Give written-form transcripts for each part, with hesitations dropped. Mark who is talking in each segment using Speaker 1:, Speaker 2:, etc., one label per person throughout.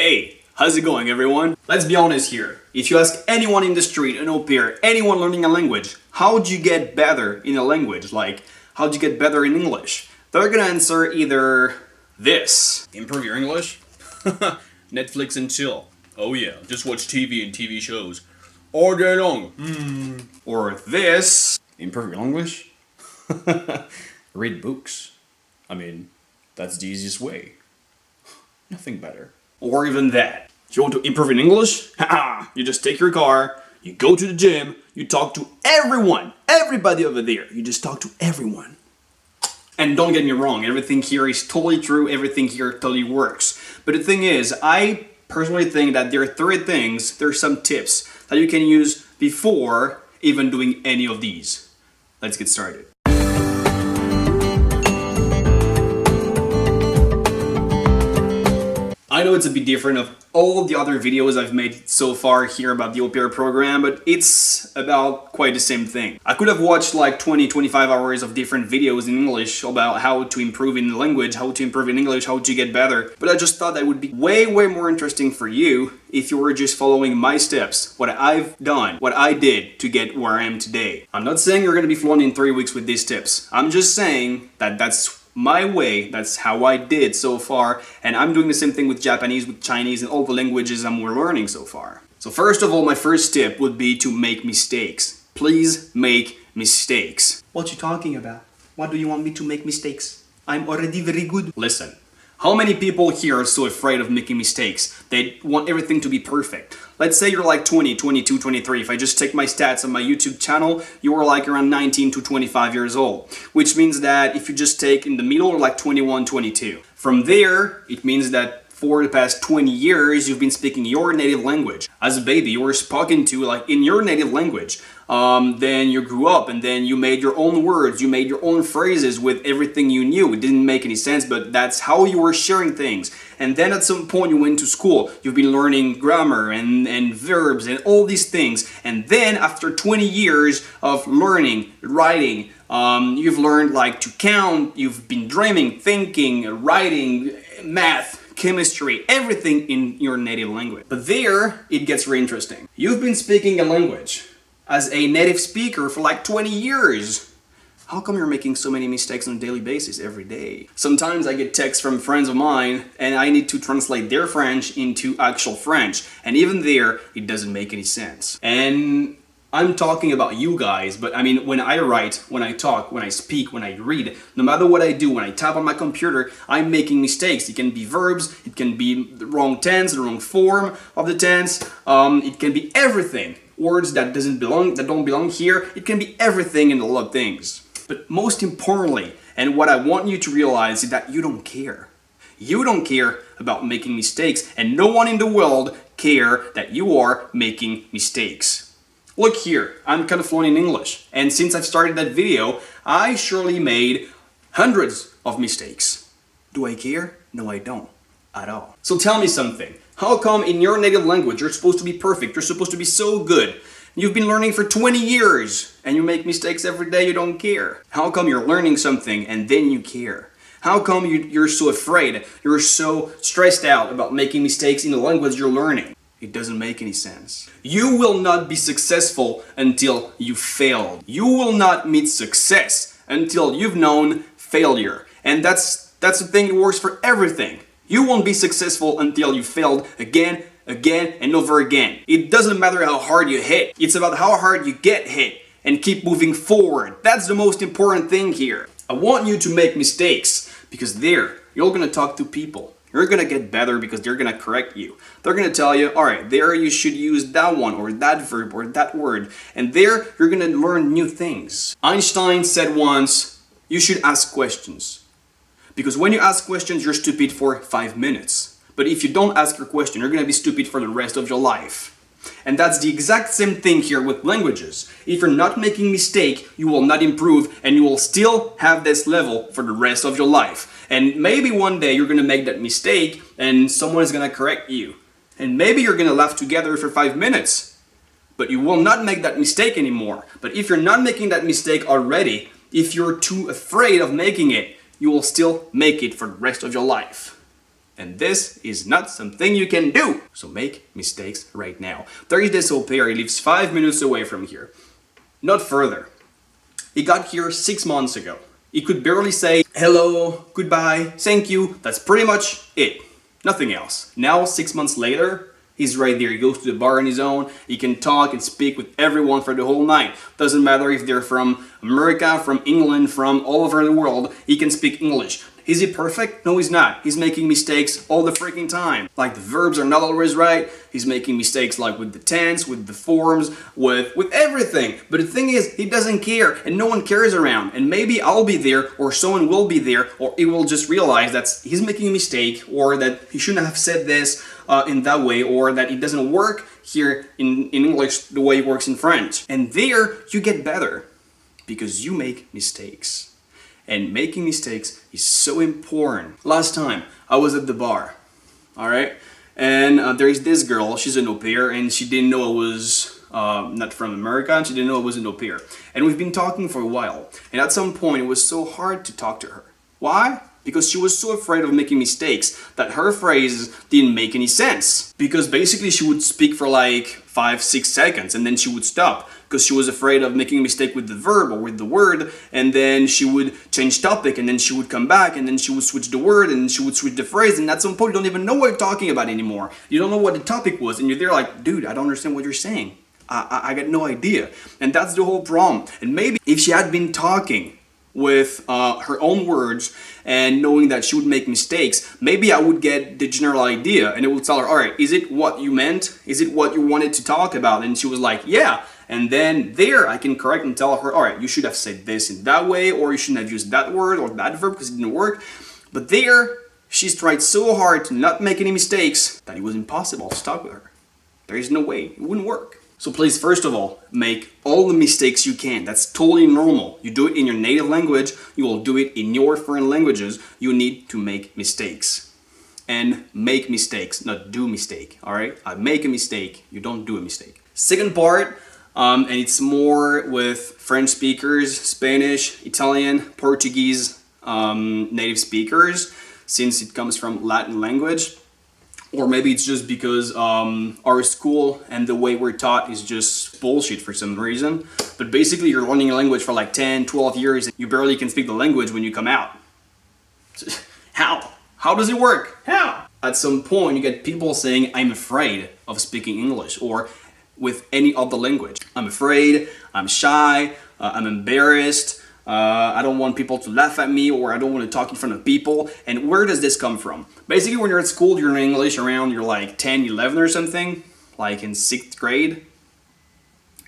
Speaker 1: Hey, how's it going everyone? Let's be honest here. If you ask anyone in the street, an au pair, anyone learning a language, how'd you get better in a language? Like, how'd you get better in English? They're gonna answer either this. Improve your English? Netflix and chill. Oh yeah, just watch TV and TV shows. All day long. Or this. Improve your English? Read books. I mean, that's the easiest way. Nothing better. Or even that. Do you want to improve in English? You just take your car, you go to the gym, you talk to everyone, everybody over there. You just talk to everyone. And don't get me wrong, everything here is totally true, everything here totally works. But the thing is, I personally think that there are some tips that you can use before even doing any of these. Let's get started. I know it's a bit different of all the other videos I've made so far here about the au pair program, but it's about quite the same thing. I could have watched like 20-25 hours of different videos in English about how to improve in the language, how to improve in English, how to get better, but I just thought that would be way more interesting for you if you were just following my steps, what I've done, what I did to get where I am today. I'm not saying you're gonna be fluent in 3 weeks with these tips. I'm just saying that that's my way, that's how I did so far, and I'm doing the same thing with Japanese, with Chinese, and all the languages we're learning so far. So first of all, my first tip would be to make mistakes. Please make mistakes. What you talking about? What do you want me to make mistakes? I'm already very good. Listen, how many people here are so afraid of making mistakes? They want everything to be perfect. Let's say you're like 20, 22, 23. If I just take my stats on my YouTube channel, you are like around 19 to 25 years old. Which means that if you just take in the middle, you're like 21, 22. From there, it means that for the past 20 years, you've been speaking your native language. As a baby, you were spoken to like in your native language. Then you grew up and then you made your own words, you made your own phrases with everything you knew. It didn't make any sense, but that's how you were sharing things. And then at some point you went to school, you've been learning grammar and verbs and all these things. And then after 20 years of learning, writing, you've learned like to count, you've been dreaming, thinking, writing, math, chemistry, everything in your native language. But there, it gets really interesting. You've been speaking a language as a native speaker for like 20 years. How come you're making so many mistakes on a daily basis every day? Sometimes I get texts from friends of mine and I need to translate their French into actual French. And even there, it doesn't make any sense. And I'm talking about you guys, but I mean, when I write, when I talk, when I speak, when I read, no matter what I do, when I tap on my computer, I'm making mistakes. It can be verbs, it can be the wrong tense, the wrong form of the tense, it can be everything. Words that don't belong here, it can be everything and a lot of things. But most importantly, and what I want you to realize is that you don't care. You don't care about making mistakes, and no one in the world care that you are making mistakes. Look here, I'm kind of fluent in English, and since I've started that video, I surely made hundreds of mistakes. Do I care? No, I don't at all. So tell me something. How come in your native language you're supposed to be perfect, you're supposed to be so good? You've been learning for 20 years and you make mistakes every day, you don't care. How come you're learning something and then you care? How come you're so afraid, you're so stressed out about making mistakes in the language you're learning? It doesn't make any sense. You will not be successful until you failed. You will not meet success until you've known failure. And that's the thing that works for everything. You won't be successful until you failed again, and over again. It doesn't matter how hard you hit. It's about how hard you get hit and keep moving forward. That's the most important thing here. I want you to make mistakes because there, you're gonna talk to people. You're gonna get better because they're gonna correct you. They're gonna tell you, all right, there you should use that one or that verb or that word. And there, you're gonna learn new things. Einstein said once, you should ask questions. Because when you ask questions, you're stupid for 5 minutes. But if you don't ask your question, you're gonna be stupid for the rest of your life. And that's the exact same thing here with languages. If you're not making mistake, you will not improve and you will still have this level for the rest of your life. And maybe one day you're gonna make that mistake and someone is gonna correct you. And maybe you're gonna laugh together for 5 minutes. But you will not make that mistake anymore. But if you're not making that mistake already, if you're too afraid of making it, you will still make it for the rest of your life. And this is not something you can do. So make mistakes right now. There is this au pair, he lives 5 minutes away from here. Not further. He got here 6 months ago. He could barely say hello, goodbye, thank you. That's pretty much it. Nothing else. Now, 6 months later, he's right there. He goes to the bar on his own. He can talk and speak with everyone for the whole night. Doesn't matter if they're from America, from England, from all over the world. He can speak English. Is he perfect? No, he's not. He's making mistakes all the freaking time. Like the verbs are not always right. He's making mistakes like with the tense, with the forms, with everything. But the thing is, he doesn't care and no one cares around. And maybe I'll be there or someone will be there or he will just realize that he's making a mistake or that he shouldn't have said this in that way or that it doesn't work here in English the way it works in French. And there you get better because you make mistakes. And making mistakes is so important. Last time, I was at the bar, all right? And there is this girl, she's an au pair, and she didn't know I was not from America, and she didn't know I was an au pair. And we've been talking for a while. And at some point, it was so hard to talk to her. Why? Because she was so afraid of making mistakes that her phrases didn't make any sense. Because basically she would speak for like 5-6 seconds and then she would stop because she was afraid of making a mistake with the verb or with the word, and then she would change topic and then she would come back and then she would switch the word and then she would switch the phrase, and at some point you don't even know what you're talking about anymore. You don't know what the topic was and you're there like, dude, I don't understand what you're saying. I got no idea. And that's the whole problem. And maybe if she had been talking with her own words and knowing that she would make mistakes, maybe I would get the general idea and it would tell her, all right, is it what you meant? Is it what you wanted to talk about? And she was like, yeah. And then there I can correct and tell her, all right, you should have said this in that way, or you shouldn't have used that word or that verb because it didn't work. But there, she's tried so hard to not make any mistakes that it was impossible to talk with her. There is no way, it wouldn't work. So please, first of all, make all the mistakes you can. That's totally normal. You do it in your native language, you will do it in your foreign languages. You need to make mistakes. And make mistakes, not do mistake, all right? I make a mistake, you don't do a mistake. Second part, and it's more with French speakers, Spanish, Italian, Portuguese native speakers, since it comes from Latin language. Or maybe it's just because our school and the way we're taught is just bullshit for some reason. But basically you're learning a language for like 10, 12 years and you barely can speak the language when you come out. How? How does it work? How? At some point you get people saying, I'm afraid of speaking English or with any other language. I'm afraid, I'm shy, I'm embarrassed, I don't want people to laugh at me, or I don't want to talk in front of people. And where does this come from? Basically, when you're at school, you're in English around, you're like 10, 11 or something, like in 6th grade,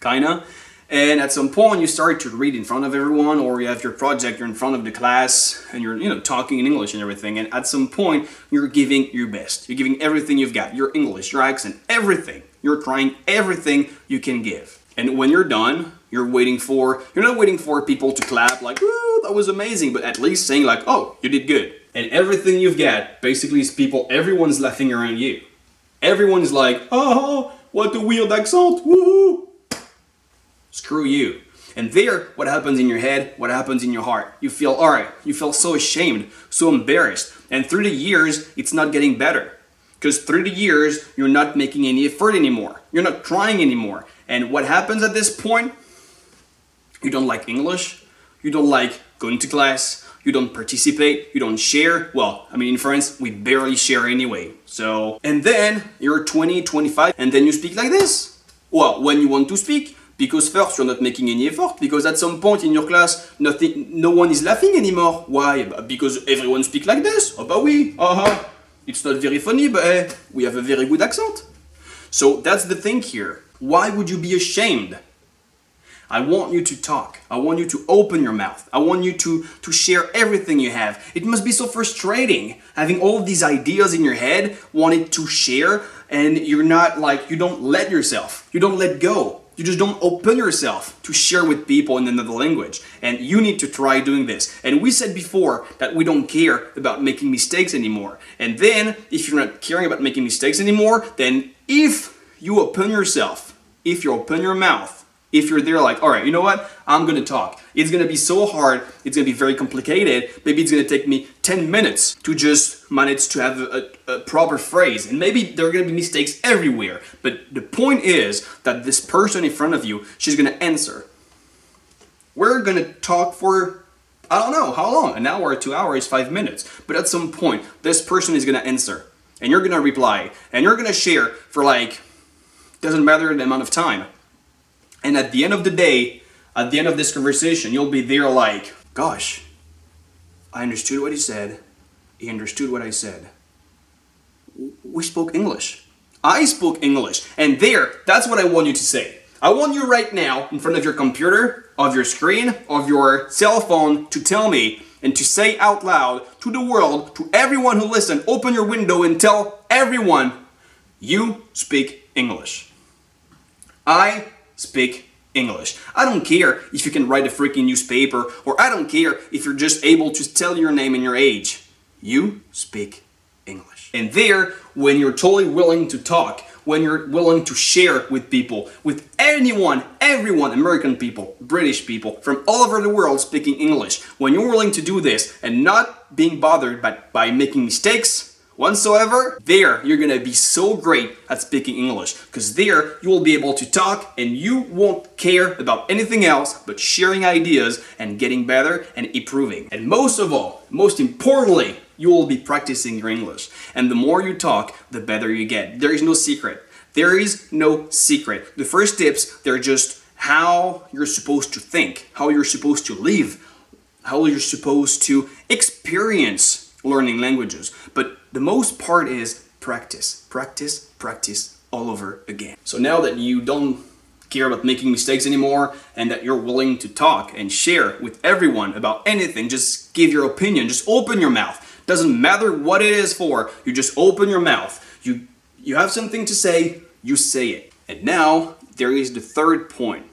Speaker 1: kinda. And at some point, you start to read in front of everyone, or you have your project, you're in front of the class, and you're talking in English and everything. And at some point, you're giving your best. You're giving everything you've got, your English, your accent, everything. You're trying everything you can give. And when you're done, you're not waiting for people to clap like, "Ooh, that was amazing," but at least saying like, "Oh, you did good." And everything you've got basically is everyone's laughing around you. Everyone's like, "Oh, what a weird accent, woohoo!" Screw you. And there, what happens in your head, what happens in your heart? You feel, all right, you feel so ashamed, so embarrassed. And through the years, it's not getting better. Because through the years, you're not making any effort anymore. You're not trying anymore. And what happens at this point? You don't like English. You don't like going to class. You don't participate. You don't share. Well, I mean, in France, we barely share anyway. So, and then you're 20, 25, and then you speak like this. Well, when you want to speak, because first you're not making any effort, because at some point in your class, no one is laughing anymore. Why? Because everyone speaks like this. Oh, bah oui. It's not very funny, but we have a very good accent. So that's the thing here. Why would you be ashamed? I want you to talk. I want you to open your mouth. I want you to share everything you have. It must be so frustrating having all of these ideas in your head, wanting to share, and you're not like, you don't let yourself. You don't let go. You just don't open yourself to share with people in another language. And you need to try doing this. And we said before that we don't care about making mistakes anymore. And then, if you're not caring about making mistakes anymore, then if you open yourself, if you open your mouth If you're there like, all right, you know what? I'm gonna talk. It's gonna be so hard. It's gonna be very complicated. Maybe it's gonna take me 10 minutes to just manage to have a proper phrase. And maybe there are gonna be mistakes everywhere. But the point is that this person in front of you, she's gonna answer. We're gonna talk for, I don't know, how long? An hour, 2 hours, 5 minutes. But at some point, this person is gonna answer. And you're gonna reply. And you're gonna share for like, doesn't matter the amount of time. And at the end of the day, at the end of this conversation, you'll be there like, gosh, I understood what he said. He understood what I said. We spoke English. I spoke English. And there, that's what I want you to say. I want you right now, in front of your computer, of your screen, of your cell phone, to tell me and to say out loud to the world, to everyone who listens, open your window and tell everyone, you speak English. I speak English. I don't care if you can write a freaking newspaper, or I don't care if you're just able to tell your name and your age. You speak English. And there, when you're totally willing to talk, when you're willing to share with people, with anyone, everyone, American people, British people, from all over the world speaking English, when you're willing to do this and not being bothered by making mistakes whatsoever, there you're gonna be so great at speaking English, because there you will be able to talk and you won't care about anything else but sharing ideas and getting better and improving. And most of all, most importantly, you will be practicing your English. And the more you talk, the better you get. There is no secret. There is no secret. The first tips, they're just how you're supposed to think, how you're supposed to live, how you're supposed to experience learning languages. But the most part is practice, practice, practice all over again. So now that you don't care about making mistakes anymore and that you're willing to talk and share with everyone about anything, just give your opinion, just open your mouth. Doesn't matter what it is for, you just open your mouth. You have something to say, you say it. And now there is the third point.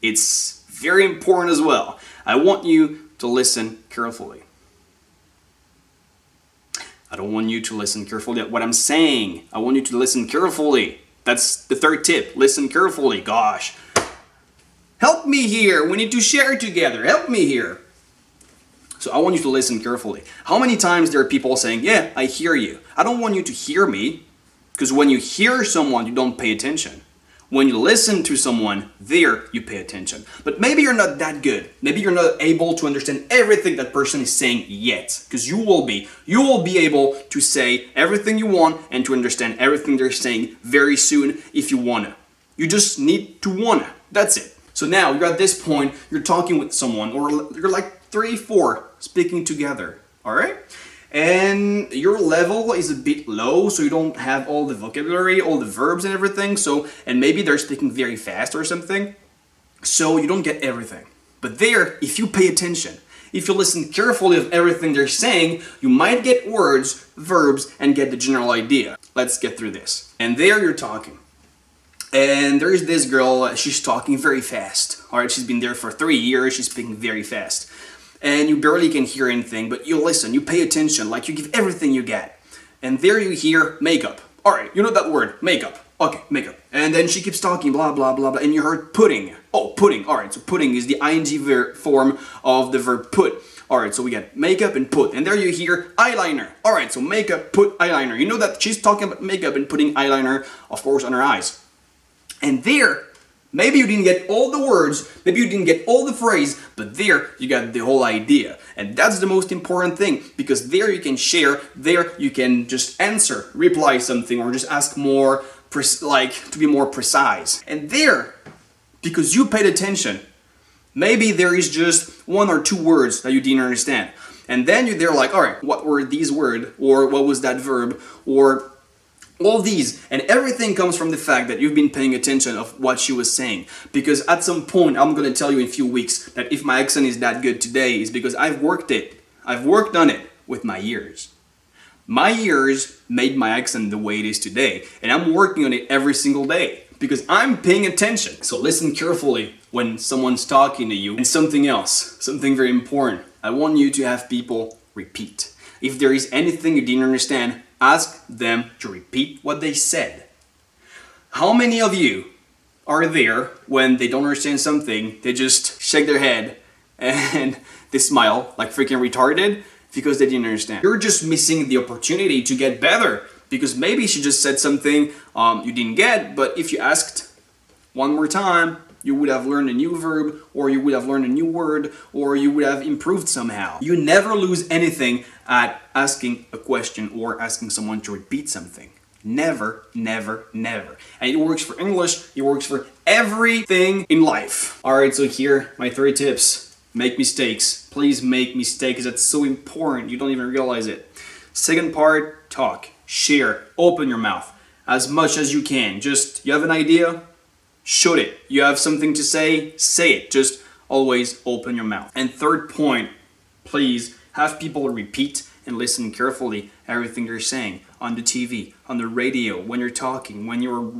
Speaker 1: It's very important as well. I want you to listen carefully. I don't want you to listen carefully at what I'm saying. I want you to listen carefully. That's the third tip. Listen carefully. Gosh. Help me here. We need to share together. Help me here. So I want you to listen carefully. How many times there are people saying, yeah, I hear you. I don't want you to hear me. Because when you hear someone, you don't pay attention. When you listen to someone, there you pay attention. But maybe you're not that good. Maybe you're not able to understand everything that person is saying yet. Because you will be. You will be able to say everything you want and to understand everything they're saying very soon if you wanna. You just need to wanna. That's it. So now you're at this point, you're talking with someone, or you're like 3, 4 speaking together. Alright? And your level is a bit low, so you don't have all the vocabulary, all the verbs and everything, and maybe they're speaking very fast or something, so you don't get everything. But there, if you pay attention, if you listen carefully of everything they're saying, you might get words, verbs, and get the general idea. Let's get through this. And there you're talking. And there is this girl, she's talking very fast. Alright, she's been there for 3 years, she's speaking very fast. And you barely can hear anything, but you listen, you pay attention, like you give everything you get. And there you hear makeup. Alright, you know that word, makeup. Okay, makeup. And then she keeps talking, blah, blah, blah, blah, and you heard pudding. Oh, pudding. Alright, so pudding is the ing form of the verb put. Alright, so we get makeup and put. And there you hear eyeliner. Alright, so makeup, put, eyeliner. You know that she's talking about makeup and putting eyeliner, of course, on her eyes. And there, maybe you didn't get all the words, maybe you didn't get all the phrase, but there you got the whole idea. And that's the most important thing, because there you can share, there you can just answer, reply something, or just ask more, to be more precise. And there, because you paid attention, maybe there is just 1 or 2 words that you didn't understand. And then they're like, alright, what were these words, or what was that verb, or all these, and everything comes from the fact that you've been paying attention of what she was saying. Because at some point, I'm going to tell you in a few weeks that if my accent is that good today, is because I've worked on it with my ears. My ears made my accent the way it is today, and I'm working on it every single day because I'm paying attention. So listen carefully when someone's talking to you. And something else, something very important. I want you to have people repeat. If there is anything you didn't understand, ask them to repeat what they said. How many of you are there when they don't understand something, they just shake their head and they smile like freaking retarded because they didn't understand. You're just missing the opportunity to get better because maybe she just said something you didn't get, but if you asked one more time, you would have learned a new verb, or you would have learned a new word, or you would have improved somehow. You never lose anything at asking a question or asking someone to repeat something. Never, never, never. And it works for English, it works for everything in life. Alright, so here, my 3 tips. Make mistakes. Please make mistakes. That's so important. You don't even realize it. Second part, talk. Share. Open your mouth as much as you can. Just, you have an idea? Shoot it. You have something to say? Say it. Just always open your mouth. And third point, please have people repeat and listen carefully everything you're saying on the TV, on the radio, when you're talking, when you're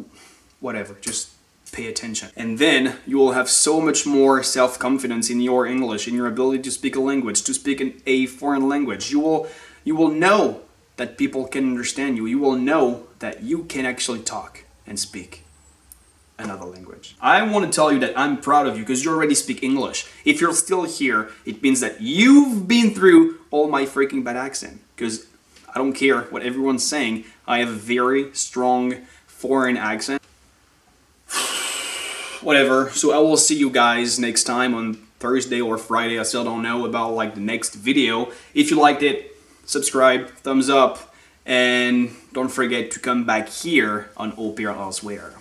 Speaker 1: whatever. Just pay attention. And then you will have so much more self-confidence in your English, in your ability to speak a language, to speak a foreign language. You will know that people can understand you. You will know that you can actually talk and speak another language. I want to tell you that I'm proud of you because you already speak English. If you're still here, it means that you've been through all my freaking bad accent. Because I don't care what everyone's saying, I have a very strong foreign accent. Whatever, so I will see you guys next time on Thursday or Friday. I still don't know about like the next video. If you liked it, subscribe, thumbs up, and don't forget to come back here on Au Pair Elsewhere.